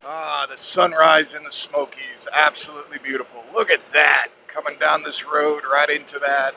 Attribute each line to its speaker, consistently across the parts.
Speaker 1: Ah, the sunrise in the Smokies, absolutely beautiful. Look at that, coming down this road right into that.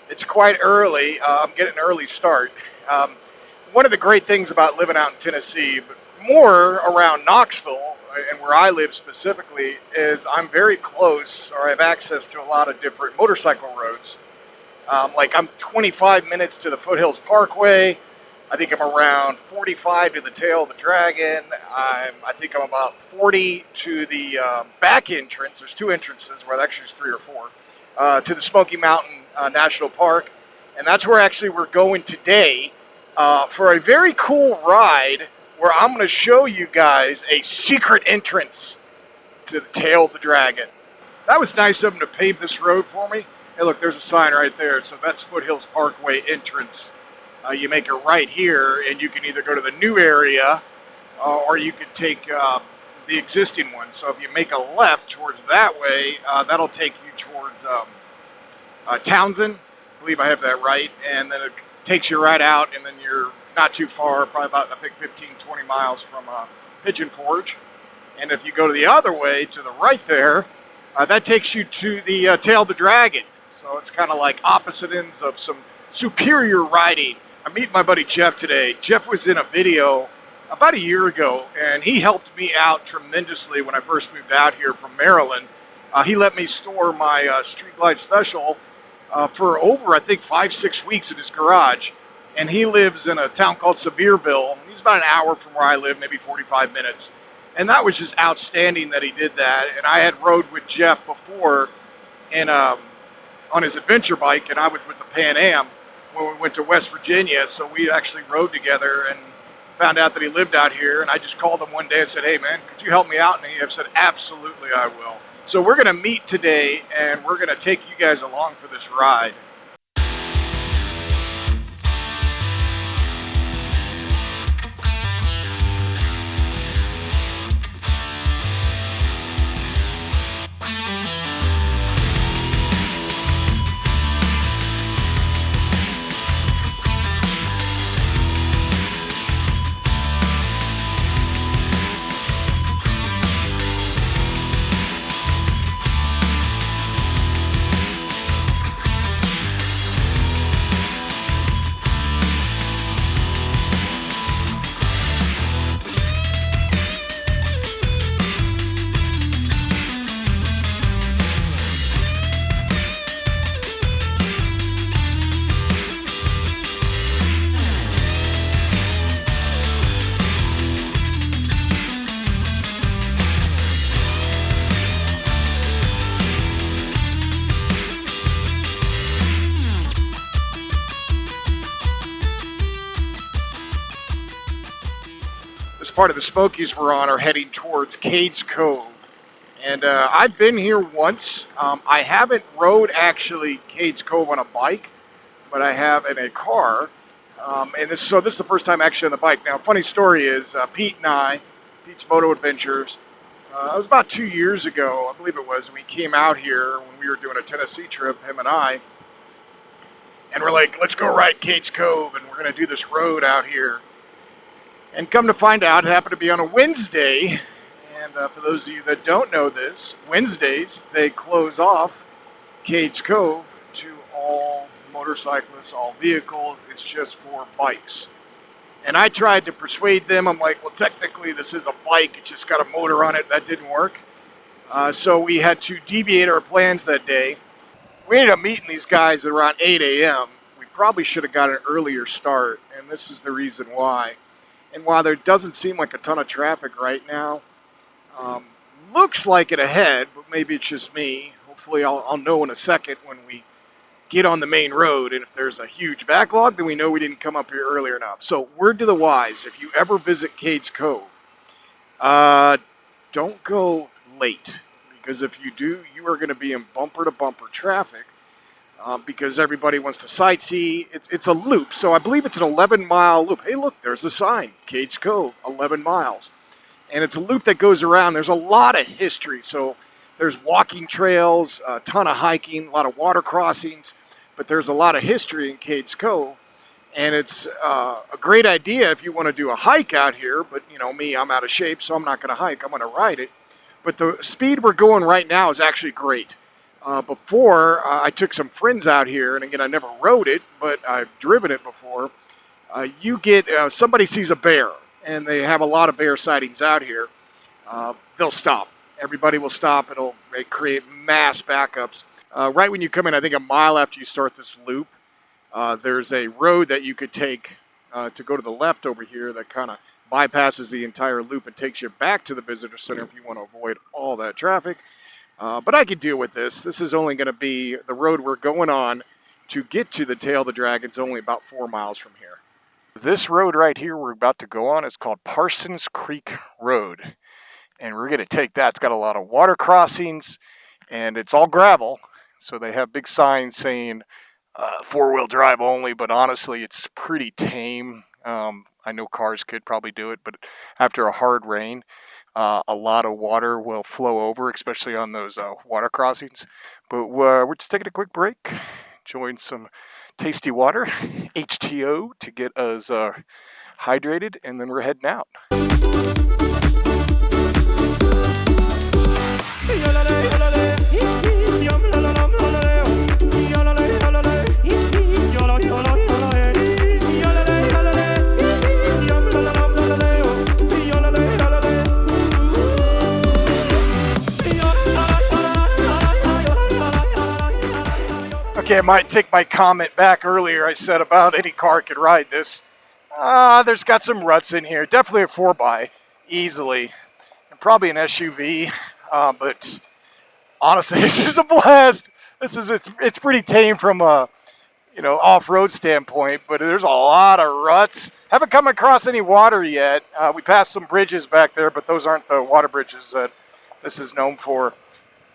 Speaker 1: It's quite early. I'm getting an early start. Um, One of the great things about living out in Tennessee, but more around Knoxville and where I live specifically, is I'm very close, or I have access to a lot of different motorcycle roads. Like I'm 25 minutes to the Foothills Parkway. I think I'm around 45 to the tail of the Dragon. I think I'm about 40 to the back entrance. There's two entrances, well, actually there's three or four, to the Smoky Mountain National Park. And that's where actually we're going today for a very cool ride where I'm going to show you guys a secret entrance to the tail of the Dragon. That was nice of them to pave this road for me. Hey, look, there's a sign right there. So that's Foothills Parkway entrance. You make a right here, and you can either go to the new area, or you could take the existing one. So if you make a left towards that way, that'll take you towards Townsend. I believe I have that right. And then it takes you right out, and then you're not too far, probably about, I think, 15, 20 miles from Pigeon Forge. And if you go to the other way, to the right there, that takes you to the tail of the Dragon. So it's kind of like opposite ends of some superior riding. I'm meeting my buddy Jeff today. Jeff was in a video about a year ago, and he helped me out tremendously when I first moved out here from Maryland. He let me store my Street Glide Special for over, I think, 5-6 weeks in his garage. And he lives in a town called Sevierville. He's about an hour from where I live, maybe 45 minutes. And that was just outstanding that he did that. And I had rode with Jeff before in, on his adventure bike, and I was with the Pan Am when we went to West Virginia. So we actually rode together and found out that he lived out here. And I just called him one day and said, hey, man, could you help me out? And he said, absolutely, I will. So we're going to meet today, and we're going to take you guys along for this ride. This part of the Smokies we're on are heading towards Cades Cove. And I've been here once. I haven't rode actually Cades Cove on a bike, but I have in a car. So this is the first time actually on the bike. Now, funny story is Pete and I, Pete's Moto Adventures, it was about 2 years ago, I believe it was, we came out here when we were doing a Tennessee trip, him and I, and we're like, let's go ride Cades Cove, and we're going to do this road out here. And come to find out, it happened to be on a Wednesday. And for those of you that don't know this, Wednesdays, they close off Cades Cove to all motorcyclists, all vehicles. It's just for bikes. And I tried to persuade them. I'm like, well, technically, this is a bike. It's just got a motor on it. That didn't work. So we had to deviate our plans that day. We ended up meeting these guys at around 8 a.m. We probably should have got an earlier start, and this is the reason why. And while there doesn't seem like a ton of traffic right now, looks like it ahead, but maybe it's just me. Hopefully I'll know in a second when we get on the main road. And if there's a huge backlog, then we know we didn't come up here earlier enough. So word to the wise, if you ever visit Cades Cove, don't go late. Because if you do, you are going to be in bumper-to-bumper traffic. Because everybody wants to sightsee. It's a loop, so I believe it's an 11-mile loop. Hey, look, there's a sign, Cades Cove, 11 miles. And it's a loop that goes around. There's a lot of history, so there's walking trails, a ton of hiking, a lot of water crossings, but there's a lot of history in Cades Cove. And it's a great idea if you want to do a hike out here, but you know me, I'm out of shape, so I'm not going to hike, I'm going to ride it. But the speed we're going right now is actually great. Before, I took some friends out here, and again, I never rode it, but I've driven it before. You get, somebody sees a bear, and they have a lot of bear sightings out here, they'll stop. Everybody will stop. It'll create mass backups. Right when you come in, I think a mile after you start this loop, there's a road that you could take to go to the left over here that kind of bypasses the entire loop and takes you back to the visitor center if you want to avoid all that traffic. But I could deal with this. This is only going to be the road we're going on to get to the tail of the dragon's only about 4 miles from here. This road right here we're about to go on is called Parsons Creek Road. And we're going to take that. It's got a lot of water crossings, and it's all gravel. So they have big signs saying four-wheel drive only, but honestly, it's pretty tame. I know cars could probably do it, but after a hard rain, a lot of water will flow over, especially on those water crossings. But we're just taking a quick break, enjoying some tasty water, H2O, to get us hydrated, and then we're heading out. Okay, I might take my comment back earlier. I said about any car could ride this. There's got some ruts in here. Definitely a 4x, easily. And probably an SUV. But honestly, this is a blast. It's pretty tame from a off-road standpoint, but there's a lot of ruts. Haven't come across any water yet. We passed some bridges back there, but those aren't the water bridges that this is known for.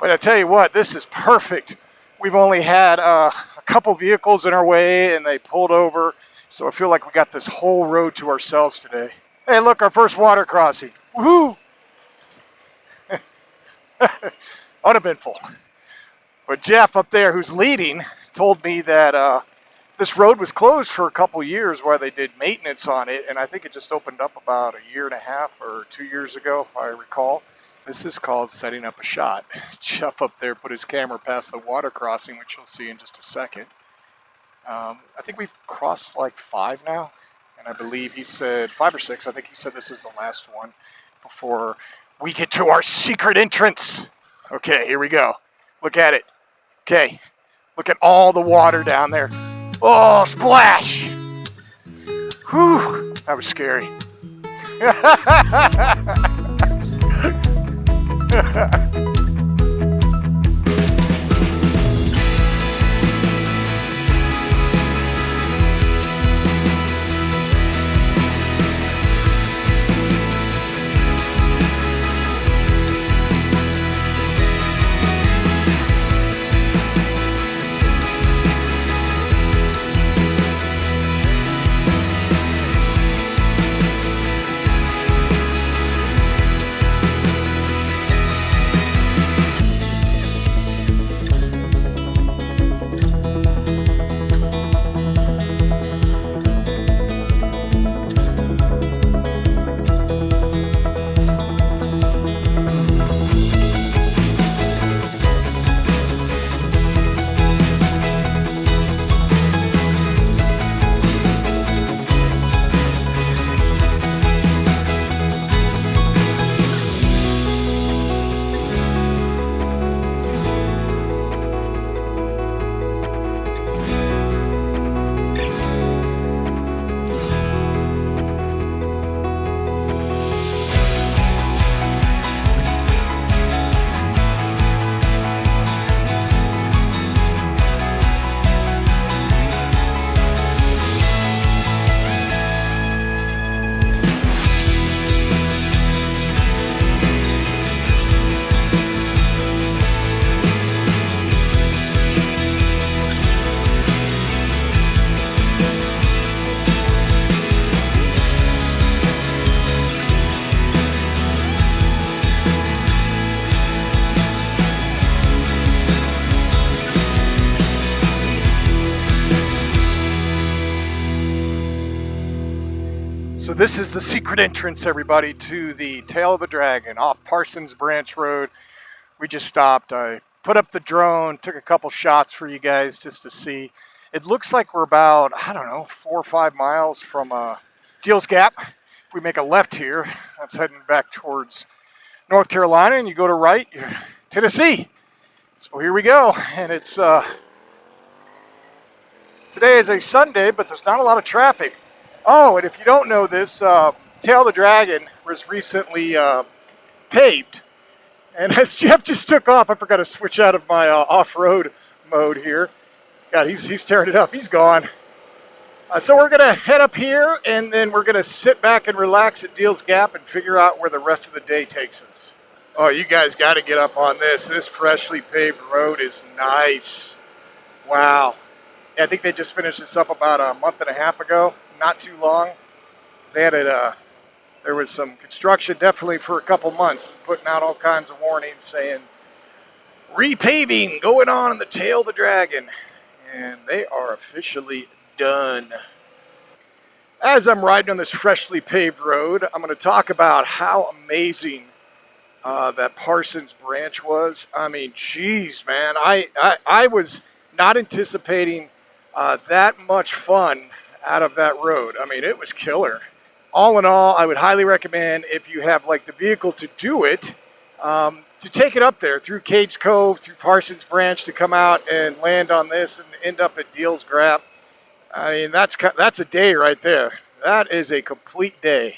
Speaker 1: But I tell you what, this is perfect. We've only had a couple vehicles in our way, and they pulled over. So I feel like we got this whole road to ourselves today. Hey, look, our first water crossing. Woohoo! Uneventful. But Jeff up there, who's leading, told me that this road was closed for a couple years while they did maintenance on it, and I think it just opened up about a year and a half or 2 years ago, if I recall. This is called setting up a shot. Jeff up there put his camera past the water crossing, which you'll see in just a second. I think we've crossed like 5 now, and I believe he said 5 or 6. I think he said this is the last one before we get to our secret entrance. Okay, here we go. Look at it. Okay, look at all the water down there. Oh, splash! Whew, that was scary. This is the secret entrance, everybody, to the Tail of the Dragon off Parsons Branch Road. We just stopped. I put up the drone, took a couple shots for you guys just to see. It looks like we're about, I don't know, 4 or 5 miles from Deals Gap. If we make a left here, that's heading back towards North Carolina, and you go to right, you're Tennessee. So here we go, and it's today is a Sunday, but there's not a lot of traffic. Oh, and if you don't know this, Tail of the Dragon was recently paved. And as Jeff just took off, I forgot to switch out of my off-road mode here. God, he's tearing it up. He's gone. So we're going to head up here, and then we're going to sit back and relax at Deals Gap and figure out where the rest of the day takes us. Oh, you guys got to get up on this. This freshly paved road is nice. Wow. Yeah, I think they just finished this up about a month and a half ago. Not too long. They had it. There was some construction definitely for a couple months, putting out all kinds of warnings saying repaving going on in the Tail of the Dragon, and they are officially done. As I'm riding on this freshly paved road, I'm going to talk about how amazing that Parsons Branch was. I mean, geez, man, I was not anticipating that much fun out of that road. I mean, it was killer. All in all, I would highly recommend, if you have like the vehicle to do it, to take it up there through Cades Cove, through Parsons Branch, to come out and land on this and end up at Deals Gap. I mean, that's a day right there. That is a complete day.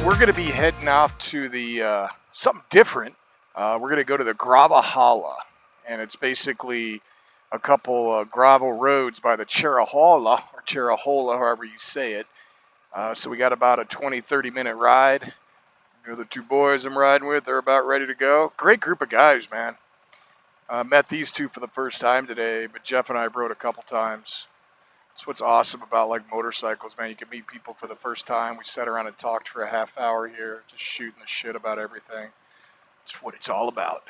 Speaker 1: We're going to be heading off to the something different. We're going to go to the Gravelhala, and it's basically a couple gravel roads by the Cherohala, or Cherohala, however you say it. So we got about a 20-30 minute ride. You know, the two boys I'm riding with, they're about ready to go. Great group of guys, man. Met these two for the first time today, but Jeff and I rode a couple times. That's what's awesome about like motorcycles, man. You can meet people for the first time. We sat around and talked for a half hour here, just shooting the shit about everything. It's what it's all about.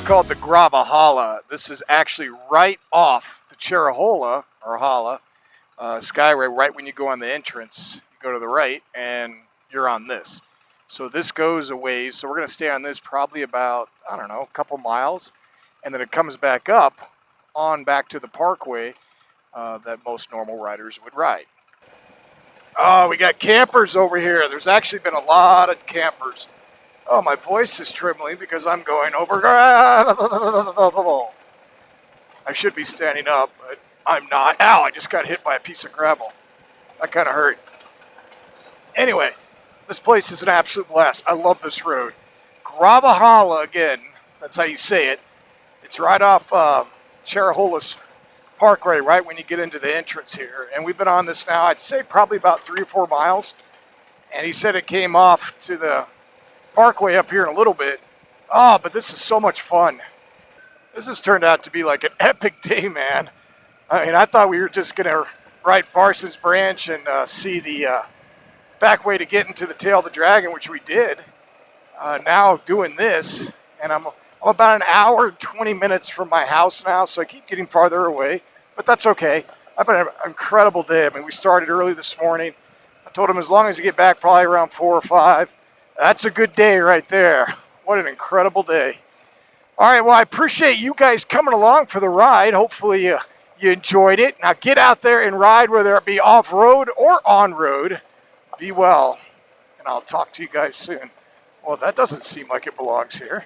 Speaker 1: Called the Gravelhala. This is actually right off the Cherohala Skyway. Right when you go on the entrance, you go to the right and you're on this. So this goes a ways. So we're going to stay on this probably about, I don't know, a couple miles, and then it comes back up on back to the Parkway that most normal riders would ride. Oh, we got campers over here. There's actually been a lot of campers. Oh, my voice is trembling because I'm going over gravel. I should be standing up, but I'm not. Ow, I just got hit by a piece of gravel. That kind of hurt. Anyway, this place is an absolute blast. I love this road. Gravelhala, again, that's how you say it. It's right off Cherohala Parkway, right when you get into the entrance here. And we've been on this now, I'd say probably about 3 or 4 miles. And he said it came off to the Parkway up here in a little bit. Oh, but this is so much fun. This has turned out to be like an epic day, man. I mean, I thought we were just going to ride Parsons Branch and see the back way to get into the Tail of the Dragon, which we did. Now doing this, and I'm about an hour and 20 minutes from my house now, so I keep getting farther away, but that's okay. I've been an incredible day. I mean, we started early this morning. I told him as long as you get back probably around 4 or 5, that's a good day right there. What an incredible day. All right, well, I appreciate you guys coming along for the ride. Hopefully you enjoyed it. Now get out there and ride, whether it be off-road or on-road. Be well, and I'll talk to you guys soon. Well, that doesn't seem like it belongs here.